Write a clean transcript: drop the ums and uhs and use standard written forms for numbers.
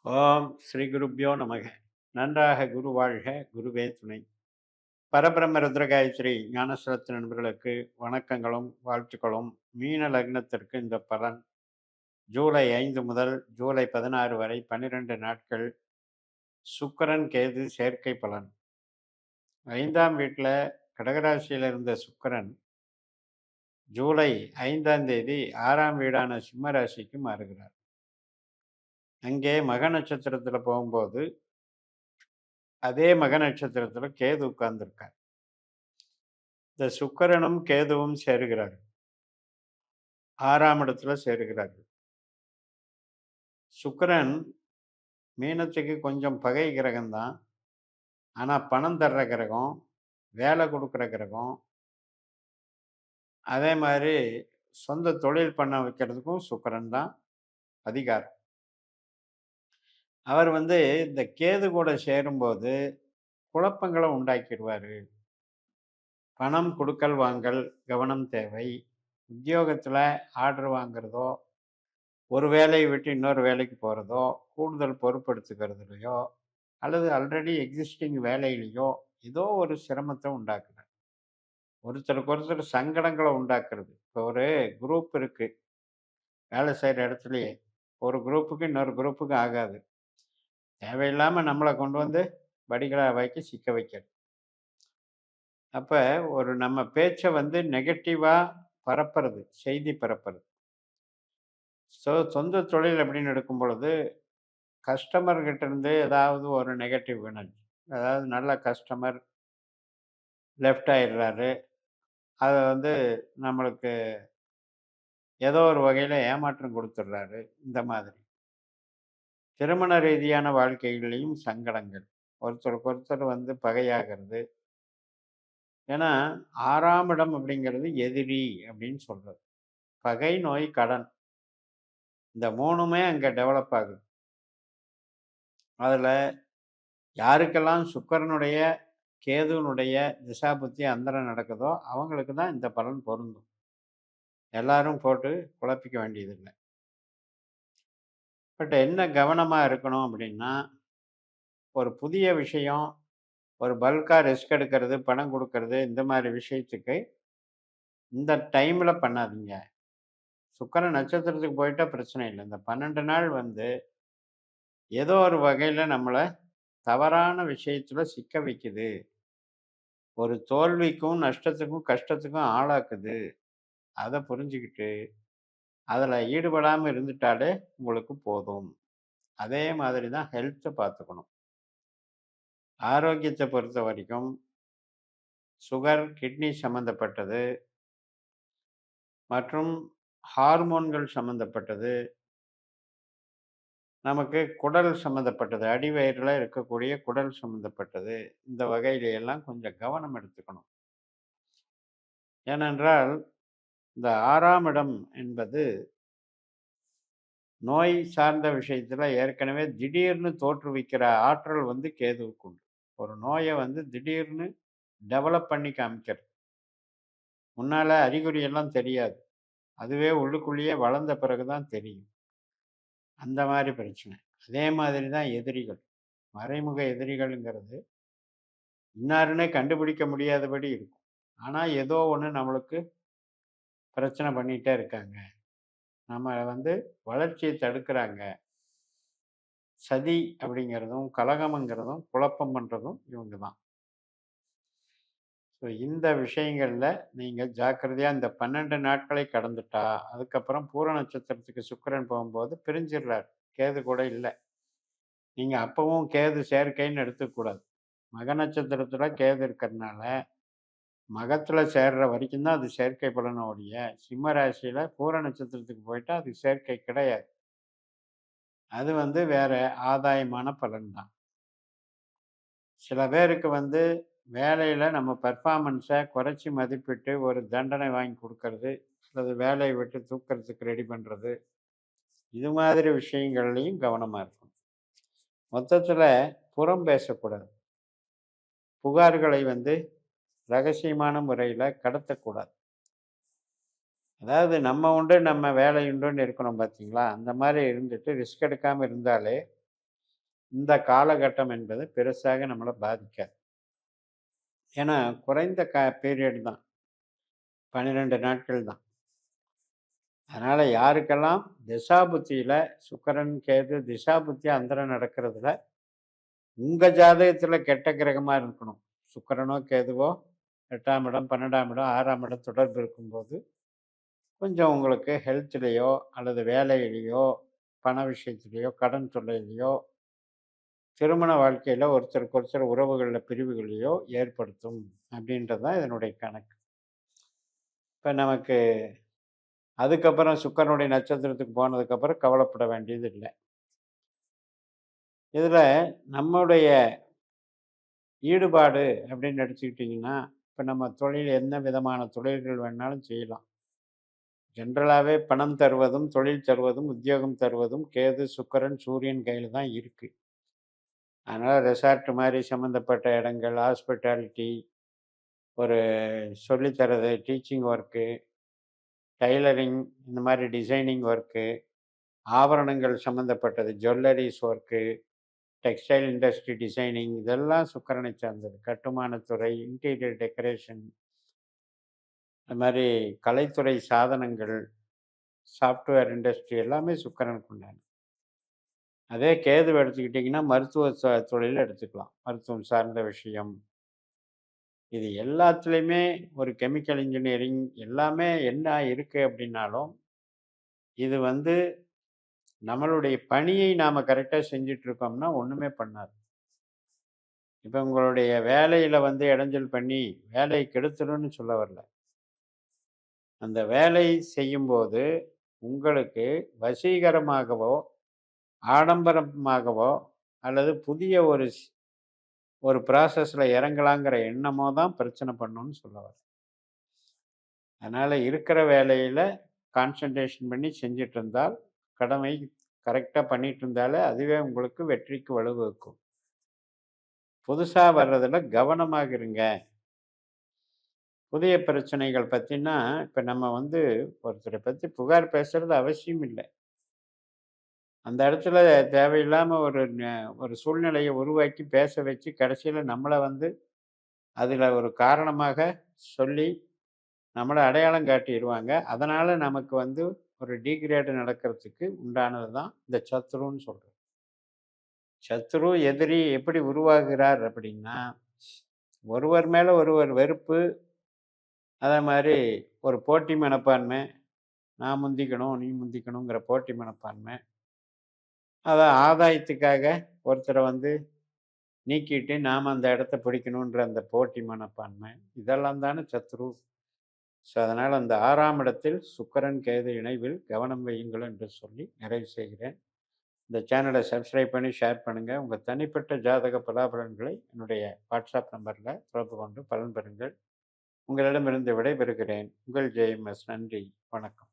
ஓம் ஸ்ரீ குருப்யோ நமக. நன்றாக குரு வாழ்க, குருவே துணை. பரபிரம்ம ருத்ரகாயத்ரி ஞானசரத்து நண்பர்களுக்கு வணக்கங்களும் வாழ்த்துக்களும். மீன லக்னத்திற்கு இந்த பலன் ஜூலை 5 முதல் ஜூலை 16 வரை 12 நாட்கள் சுக்கிரன் கேது சேர்க்கை பலன். 5ஆம் வீட்டில் கடகராசியில் இருந்த சுக்கிரன் ஜூலை 5ஆம் தேதி 6ஆம் வீடான சிம்ம ராசிக்கு மாறுகிறார். அங்கே மக நட்சத்திரத்தில் போகும்போது அதே மக நட்சத்திரத்தில் கேது உட்கார்ந்துருக்கார். இந்த சுக்கிரனும் கேதுவும் சேருகிறார்கள். 6ஆம் இடத்துல சேருகிறார்கள். சுக்கிரன் மீனத்துக்கு கொஞ்சம் பகை கிரகம்தான். ஆனால் பணம் தர்ற கிரகம், வேலை கொடுக்குற கிரகம், அதே மாதிரி சொந்த தொழில் பண்ண வைக்கிறதுக்கும் சுக்கிரன் தான் அதிகாரம். அவர் இந்த கேது கூட சேரும்போது குழப்பங்களை உண்டாக்கிடுவார். பணம் கொடுக்கல் வாங்கல் கவனம் தேவை. உத்தியோகத்தில் ஆர்டர் வாங்குறதோ, ஒரு வேலையை விட்டு இன்னொரு வேலைக்கு போகிறதோ, கூடுதல் பொறுப்பெடுத்துக்கிறதுலையோ, அல்லது ஆல்ரெடி எக்ஸிஸ்டிங் வேலையிலையோ ஏதோ ஒரு சிரமத்தை உண்டாக்குறார். ஒருத்தருக்கு ஒருத்தர் சங்கடங்களை உண்டாக்குறது. இப்போ ஒரு குரூப் இருக்குது, வேலை செய்கிற இடத்துலையே ஒரு குரூப்புக்கு இன்னொரு குரூப்புக்கு ஆகாது. தேவையில்லாமல் நம்மளை கொண்டு வந்து வடிகளாக வைக்க சிக்க வைக்கிறது. அப்போ ஒரு நம்ம பேச்சை நெகட்டிவாக பரப்புறது, செய்தி பரப்புறது. சொந்த தொழில் அப்படின்னு எடுக்கும் பொழுது கஸ்டமர்கிட்ட இருந்து ஏதாவது ஒரு நெகட்டிவ் எனர்ஜி, அதாவது நல்ல கஸ்டமர் லெஃப்ட் ஆயிடுறாரு, அதை நம்மளுக்கு ஏதோ ஒரு வகையில் ஏமாற்றம் கொடுத்துட்றாரு. இந்த மாதிரி திருமண ரீதியான வாழ்க்கைகளையும் சங்கடங்கள், ஒருத்தருக்கு ஒருத்தர் பகையாகிறது. ஏன்னா 6ஆம் இடம் அப்படிங்கிறது எதிரி அப்படின்னு சொல்றது. பகை, நோய், கடன், இந்த மூணுமே அங்கே டெவலப் ஆகுது. அதில் யாருக்கெல்லாம் சுக்கிரனுடைய கேதுனுடைய திசாபுத்தி அந்தரம் நடக்குதோ அவங்களுக்கு தான் இந்த பலன் பொருந்தும். எல்லாரும் போட்டு குழப்பிக்க வேண்டியதில்லை. பட் என்ன கவனமாக இருக்கணும் அப்படின்னா, ஒரு புதிய விஷயம், ஒரு பல்காக ரிஸ்க் எடுக்கிறது, பணம் கொடுக்கறது, இந்த மாதிரி விஷயத்துக்கு இந்த டைமில் பண்ணாதீங்க. சுக்கிரன் நட்சத்திரத்துக்கு போயிட்டா பிரச்சனை இல்லை. இந்த 12 நாள் ஏதோ ஒரு வகையில் நம்மளை தவறான விஷயத்தில் சிக்க வைக்குது, ஒரு தோல்விக்கும் நஷ்டத்துக்கும் கஷ்டத்துக்கும் ஆளாக்குது. அதை புரிஞ்சுக்கிட்டு அதில் ஈடுபடாமல் இருந்துட்டாலே உங்களுக்கு போதும். அதே மாதிரி தான் ஹெல்த்தை பார்த்துக்கணும். ஆரோக்கியத்தை பொறுத்த வரைக்கும் சுகர், கிட்னி சம்மந்தப்பட்டது மற்றும் ஹார்மோன்கள் சம்மந்தப்பட்டது, நமக்கு குடல் சம்மந்தப்பட்டது, அடிவயிறில் இருக்கக்கூடிய குடல் சம்மந்தப்பட்டது, இந்த வகையில எல்லாம் கொஞ்சம் கவனம் எடுத்துக்கணும். ஏனென்றால் இந்த 6ஆம் இடம் என்பது நோய் சார்ந்த விஷயத்தில் ஏற்கனவே திடீர்னு தோற்றுவிக்கிற ஆற்றல் கேதுவுக்கு உண்டு. ஒரு நோயை திடீர்னு டெவலப் பண்ணி காமிக்கிறது. முன்னால் அறிகுறியெல்லாம் தெரியாது, அதுவே உள்ளுக்குள்ளேயே வளர்ந்த பிறகு தான் தெரியும். அந்த மாதிரி பிரச்சனை. அதே மாதிரி தான் எதிரிகள், மறைமுக எதிரிகள்ங்கிறது இன்னாருன்னே கண்டுபிடிக்க முடியாதபடி இருக்கும். ஆனால் ஏதோ ஒன்று நம்மளுக்கு பிரச்சனை பண்ணிகிட்டே இருக்காங்க, நம்ம வளர்ச்சியை தடுக்கிறாங்க. சதி அப்படிங்கிறதும் கலகம்ங்கிறதும் குழப்பம் பண்ணுறதும் இவங்க தான். ஸோ இந்த விஷயங்களில் நீங்கள் ஜாக்கிரதையாக இந்த 12 நாட்களை கடந்துட்டா, அதுக்கப்புறம் பூர நட்சத்திரத்துக்கு சுக்கிரன் போகும்போது பிரிஞ்சிடுறார். கேது கூட இல்லை. நீங்கள் அப்பவும் கேது சேர்க்கைன்னு எடுத்துக்கூடாது. மக நட்சத்திரத்தில் கேது இருக்கிறதுனால மகத்தில் சேர்ற வரைக்கும் தான் அது சேர்க்கை பலனுடைய. சிம்ம ராசியில் பூர நட்சத்திரத்துக்கு போயிட்டா அது சேர்க்கை கிடையாது. அது வேற ஆதாயமான பலன் தான். சில பேருக்கு வேலையில் நம்ம பெர்ஃபார்மன்ஸை குறைச்சி மதிப்பிட்டு ஒரு தண்டனை வாங்கி கொடுக்கறது, அல்லது வேலையை விட்டு தூக்கிறதுக்கு ரெடி பண்ணுறது, இது மாதிரி விஷயங்கள்லையும் கவனமாக இருக்கும். மொத்தத்தில் புறம் பேசக்கூடாது. புகார்களை ரகசியமான முறையில் கடத்தக்கூடாது. அதாவது நம்ம உண்டு நம்ம வேலை உண்டுன்னு இருக்கணும் பார்த்தீங்களா? அந்த மாதிரி இருந்துட்டு ரிஸ்க் எடுக்காமல் இருந்தாலே இந்த காலகட்டம் என்பது பெருசாக நம்மள பாதிக்காது. ஏன்னா குறைந்த பீரியட் தான். 12 நாட்கள் தான். அதனால யாருக்கெல்லாம் திசாபுத்தியில சுக்கிரன், கேது திசாபுத்தி அந்தரம் நடக்கிறதுல உங்க ஜாதகத்துல கெட்ட கிரகமா இருக்கணும். சுக்கிரனோ, கேதுவோ 8ஆம் இடம், 12ஆம் இடம், 6ஆம் இடம் தொடர்பு இருக்கும்போது, கொஞ்சம் உங்களுக்கு ஹெல்த்லயோ அல்லது வேலையிலயோ, பண விஷயத்திலயோ, கடன் தொல்லையிலயோ, திருமண வாழ்க்கையில ஒருத்தருக்கு ஒருத்தர் உறவுகள்ல பிரிவுகளையோ ஏற்படுத்தும். அப்படின்றது தான் இதனுடைய கணக்கு. இப்ப நமக்கு அதுக்கப்புறம் சுக்கிரனுடைய நட்சத்திரத்துக்கு போனதுக்கப்புறம் கவலைப்பட வேண்டியது இல்ல. இதுல நம்முடைய ஈடுபாடு அப்படின்னு எடுத்துக்கிட்டிங்கன்னா, இப்ப நம்ம தொழில் என்ன விதமான தொழில்கள் வேணாலும் செய்யலாம். ஜென்ரலாவே பணம் தருவதும், தொழில் தருவதும், உத்தியோகம் தருவதும் கேது, சுக்கிரன், சூரியன் கையில தான் இருக்கு. அதனால ரெசார்ட் மாரி சம்மந்தப்பட்ட இடங்கள், ஹாஸ்பிட்டாலிட்டி, ஒரு சொல்லி தர்றது, டீச்சிங் ஒர்க்கு, டைலரிங் இந்த மாரி டிசைனிங் ஒர்க்கு, ஆபரணங்கள் சம்மந்தப்பட்டது, jewelleries work, textile industry designing இதெல்லாம் சுக்கிரனை சார்ந்தது. கட்டுமானத்துறை, இன்டீரியர் டெக்கரேஷன் அது மாரி கலைத்துறை சாதனங்கள், சாஃப்ட்வேர் இண்டஸ்ட்ரி எல்லாமே சுக்கிரனுக்கு உண்டானது. அதே கேதுவ எடுத்துக்கிட்டிங்கன்னா, மருத்துவ தொழில் எடுத்துக்கலாம். மருத்துவம் சார்ந்த விஷயம். இது எல்லாத்துலயுமே ஒரு கெமிக்கல் இன்ஜினியரிங் எல்லாமே என்ன இருக்கு அப்படின்னாலும், இது வந்து நம்மளுடைய பணியை நாம கரெக்ட்டா செஞ்சுட்டு இருக்கோம்னா, ஒண்ணுமே பண்ணாது. இப்ப உங்களுடைய வேலையில வந்து இடைஞ்சல் பண்ணி, வேலைய கெடுத்துரும்னு சொல்ல வரல. அந்த வேலை செய்யும்போது, உங்களுக்கு வசீகரமாகவோ, ஆடம்பரமாகவோ அல்லது புதிய ஒரு ப்ராசஸ்ல இறங்கலாங்கிற எண்ணமோ தான் பிரச்சனை பண்ணும்னு சொல்ல வரேன். அதனால இருக்கிற வேலையில கான்சன்ட்ரேஷன் பண்ணி செஞ்சுட்டு இருந்தால், கடமை கரெக்ட்டா பண்ணிட்டு இருந்தாலே, அதுவே உங்களுக்கு வெற்றிக்கு வழிவகுக்கும். புதுசா வர்றதுல கவனமாக இருங்க. புதிய பிரச்சனைகள் பத்தினா, இப்ப நம்ம வந்து ஒருத்தர பத்தி புகார் பேசுறது அவசியம் இல்ல. அந்த இடத்துல தேவையில்லாம ஒரு சூழ்நிலைய உருவாக்கி பேச வச்சு, கடைசியில நம்மள வந்து அதுல ஒரு காரணமாக சொல்லி, நம்மள அடையாளம் காட்டிருவாங்க. அதனால நமக்கு வந்து ஒரு டிகிரேட் நடக்கிறதுக்கு உண்டானது தான் இந்த சத்ருன்னு சொல்றது. சத்ரு, எதிரி எப்படி உருவாகிறார் அப்படின்னா, ஒருவர் மேல ஒருவர் வெறுப்பு, அதே மாரி ஒரு போட்டி மனப்பான்மை, நான் முந்திக்கணும், நீ முந்திக்கணுங்கிற போட்டி மனப்பான்மை. அதான் ஆதாயத்துக்காக ஒருத்தர வந்து நீக்கிட்டு, நாம அந்த இடத்த பிடிக்கணுன்ற அந்த போட்டி மனப்பான்மை. இதெல்லாம் தானே சத்ரு. ஸோ, அதனால அந்த 6ஆம் இடத்தில் சுக்கிரன், கேது இணைவில் கவனம் வையுங்கள் என்று சொல்லி நிறைவு செய்கிறேன். இந்த சேனலை சப்ஸ்கிரைப் பண்ணி ஷேர் பண்ணுங்க. உங்க தனிப்பட்ட ஜாதக பலாபலன்களை என்னுடைய வாட்ஸ்அப் நம்பர்ல தொடர்பு கொண்டு பலன் பெறுங்கள். உங்களிடமிருந்து விடைபெறுகிறேன். உங்கள் ஜெயம்எஸ். நன்றி. வணக்கம்.